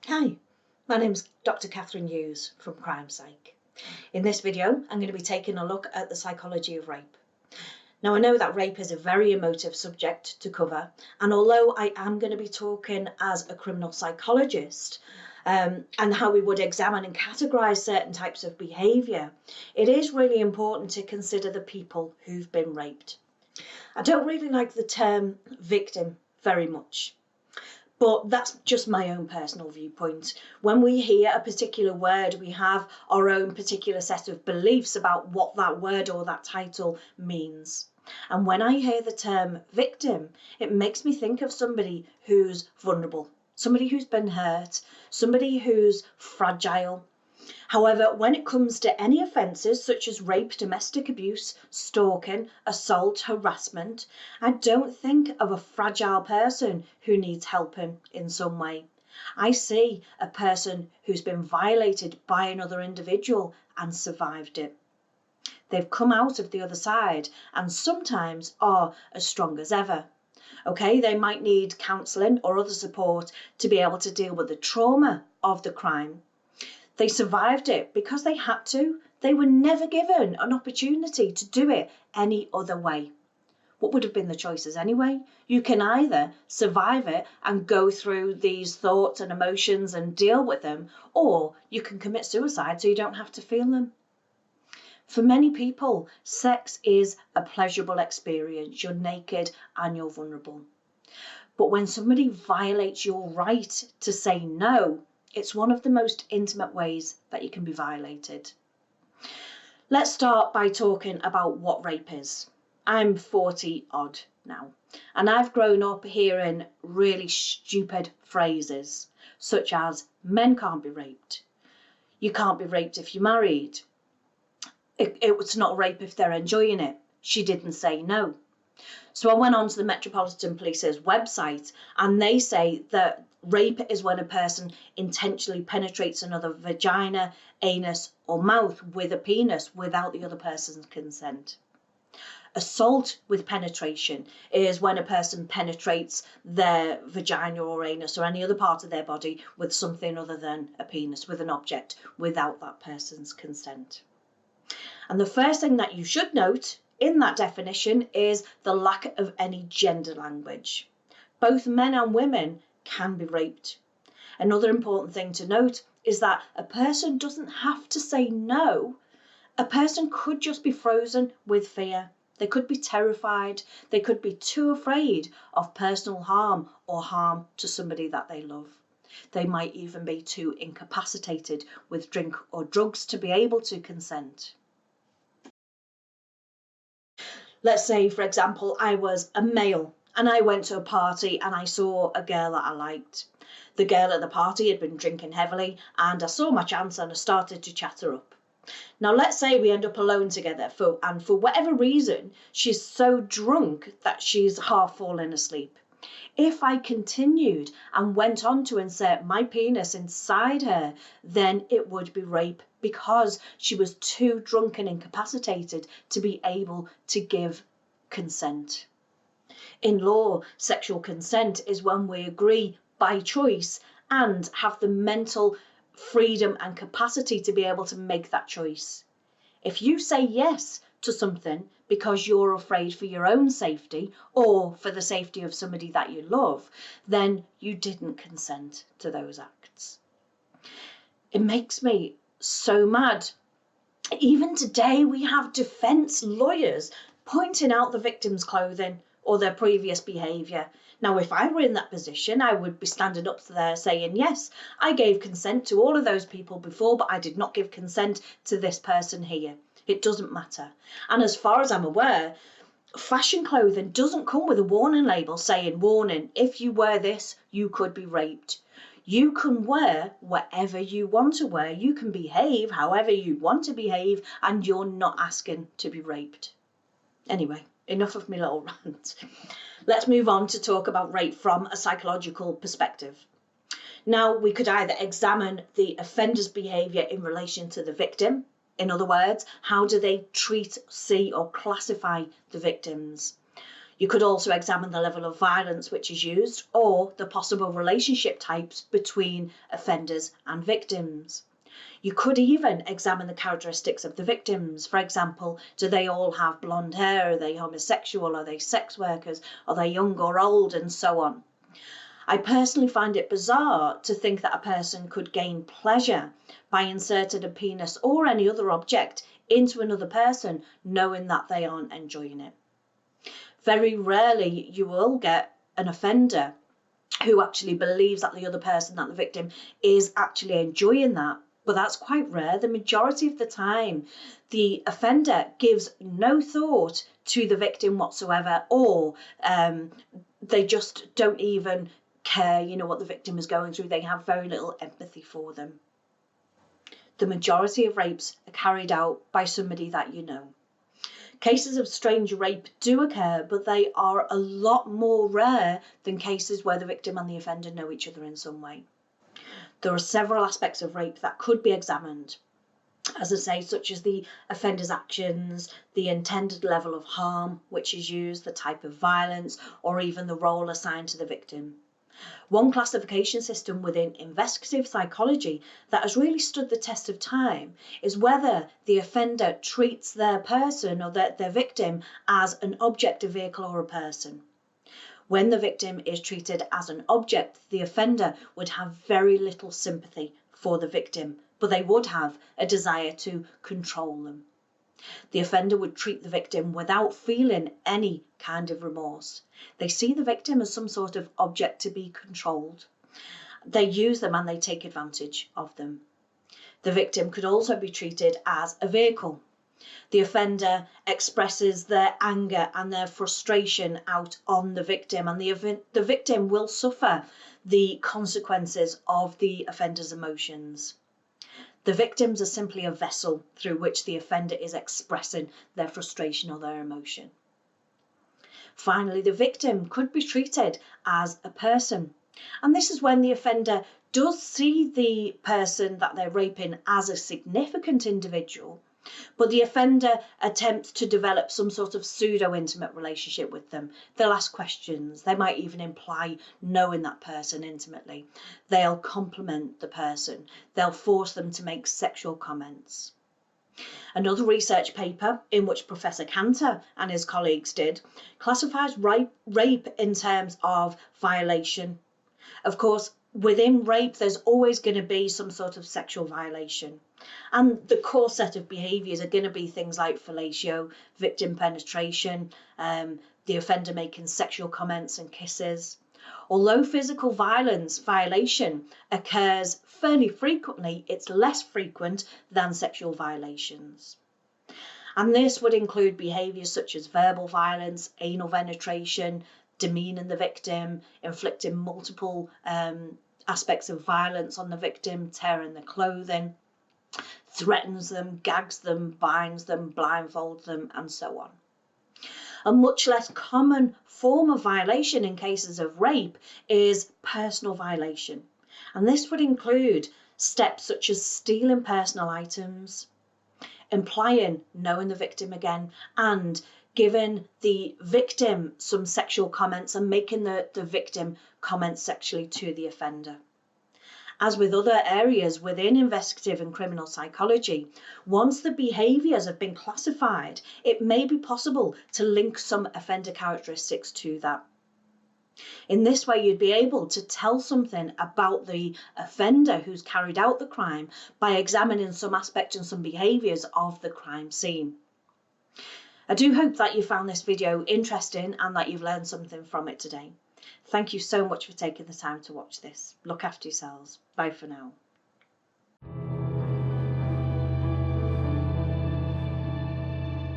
Hi, my name's Dr. Catherine Hughes from Crime Psych. In this video, I'm going to be taking a look at the psychology of rape. Now, I know that rape is a very emotive subject to cover, and although I am going to be talking as a criminal psychologist and how we would examine and categorise certain types of behaviour, it is really important to consider the people who've been raped. I don't really like the term victim very much. But that's just my own personal viewpoint. When we hear a particular word, we have our own particular set of beliefs about what that word or that title means. And when I hear the term victim, it makes me think of somebody who's vulnerable, somebody who's been hurt, somebody who's fragile. However, when it comes to any offences such as rape, domestic abuse, stalking, assault, harassment, I don't think of a fragile person who needs helping in some way. I see a person who's been violated by another individual and survived it. They've come out of the other side and sometimes are as strong as ever. Okay, they might need counselling or other support to be able to deal with the trauma of the crime. They survived it because they had to. They were never given an opportunity to do it any other way. What would have been the choices anyway? You can either survive it and go through these thoughts and emotions and deal with them, or you can commit suicide so you don't have to feel them. For many people, sex is a pleasurable experience. You're naked and you're vulnerable. But when somebody violates your right to say no, it's one of the most intimate ways that you can be violated. Let's start by talking about what rape is. I'm 40 odd now, and I've grown up hearing really stupid phrases such as men can't be raped. You can't be raped if you're married. It's not rape if they're enjoying it. She didn't say no. So I went onto the Metropolitan Police's website and they say that rape is when a person intentionally penetrates another vagina, anus or mouth with a penis without the other person's consent. Assault with penetration is when a person penetrates their vagina or anus or any other part of their body with something other than a penis, with an object, without that person's consent. And the first thing that you should note in that definition is the lack of any gender language. Both men and women can be raped. Another important thing to note is that a person doesn't have to say no. A person could just be frozen with fear. They could be terrified. They could be too afraid of personal harm or harm to somebody that they love. They might even be too incapacitated with drink or drugs to be able to consent. Let's say, for example, I was a male and I went to a party and I saw a girl that I liked. The girl at the party had been drinking heavily and I saw my chance and I started to chat her up. Now, let's say we end up alone together and for whatever reason, she's so drunk that she's half fallen asleep. If I continued and went on to insert my penis inside her, then it would be rape because she was too drunk and incapacitated to be able to give consent. In law, sexual consent is when we agree by choice and have the mental freedom and capacity to be able to make that choice. If you say yes to something because you're afraid for your own safety or for the safety of somebody that you love, then you didn't consent to those acts. It makes me so mad. Even today we have defence lawyers pointing out the victim's clothing or their previous behaviour. Now, if I were in that position, I would be standing up there saying, yes, I gave consent to all of those people before, but I did not give consent to this person here. It doesn't matter. And as far as I'm aware, fashion clothing doesn't come with a warning label saying, warning, if you wear this, you could be raped. You can wear whatever you want to wear. You can behave however you want to behave, and you're not asking to be raped. Anyway, enough of my little rant. Let's move on to talk about rape from a psychological perspective. Now, we could either examine the offender's behaviour in relation to the victim. In other words, how do they treat, see or classify the victims? You could also examine the level of violence which is used or the possible relationship types between offenders and victims. You could even examine the characteristics of the victims. For example, do they all have blonde hair? Are they homosexual? Are they sex workers? Are they young or old? And so on. I personally find it bizarre to think that a person could gain pleasure by inserting a penis or any other object into another person, knowing that they aren't enjoying it. Very rarely you will get an offender who actually believes that the other person, that the victim, is actually enjoying that. But that's quite rare. The majority of the time, the offender gives no thought to the victim whatsoever, or they just don't even care, what the victim is going through. They have very little empathy for them. The majority of rapes are carried out by somebody that you know. Cases of strange rape do occur, but they are a lot more rare than cases where the victim and the offender know each other in some way. There are several aspects of rape that could be examined, as I say, such as the offender's actions, the intended level of harm which is used, the type of violence, or even the role assigned to the victim. One classification system within investigative psychology that has really stood the test of time is whether the offender treats their person or their victim as an object, a vehicle, or a person. When the victim is treated as an object, the offender would have very little sympathy for the victim, but they would have a desire to control them. The offender would treat the victim without feeling any kind of remorse. They see the victim as some sort of object to be controlled. They use them and they take advantage of them. The victim could also be treated as a vehicle. The offender expresses their anger and their frustration out on the victim, and the victim will suffer the consequences of the offender's emotions. The victims are simply a vessel through which the offender is expressing their frustration or their emotion. Finally, the victim could be treated as a person. And this is when the offender does see the person that they're raping as a significant individual, but the offender attempts to develop some sort of pseudo-intimate relationship with them. They'll ask questions. They might even imply knowing that person intimately. They'll compliment the person. They'll force them to make sexual comments. Another research paper, in which Professor Cantor and his colleagues did, classifies rape in terms of violation. Of course, within rape, there's always going to be some sort of sexual violation. And the core set of behaviours are going to be things like fellatio, victim penetration, the offender making sexual comments and kisses. Although physical violation occurs fairly frequently, it's less frequent than sexual violations. And this would include behaviours such as verbal violence, anal penetration, demeaning the victim, inflicting multiple aspects of violence on the victim, tearing their clothing, threatens them, gags them, binds them, blindfolds them, and so on. A much less common form of violation in cases of rape is personal violation. And this would include steps such as stealing personal items, implying knowing the victim again, and giving the victim some sexual comments and making the victim comment sexually to the offender. As with other areas within investigative and criminal psychology, once the behaviours have been classified, it may be possible to link some offender characteristics to that. In this way, you'd be able to tell something about the offender who's carried out the crime by examining some aspect and some behaviours of the crime scene. I do hope that you found this video interesting and that you've learned something from it today. Thank you so much for taking the time to watch this. Look after yourselves. Bye for now.